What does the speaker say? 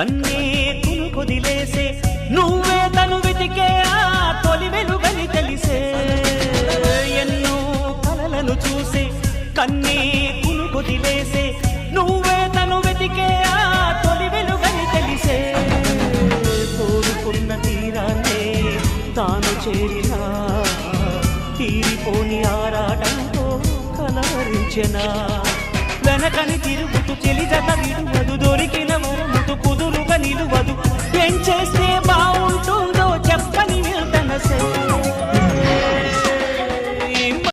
కన్నే కొదిలేసే నువ్వే తను వెతికే ఆ తొలి వెలుగని తెలిసే ఎన్నో కలలను చూసే కన్నే కొదిలేసే నువ్వే తను వెతికే ఆ తొలి వెలుగని తెలిసే కోరుకున్న తీరాన్నే తాను చేరినా తీరిపోని ఆరాటంతో కలవరించెనా వెనకని తిరుగుతూ చెలిజత విడువదు దొరికిన వరముతు కుదురుగా నిలువదు ఏం చేస్తే బాగుంటుందో చెప్పని తనసే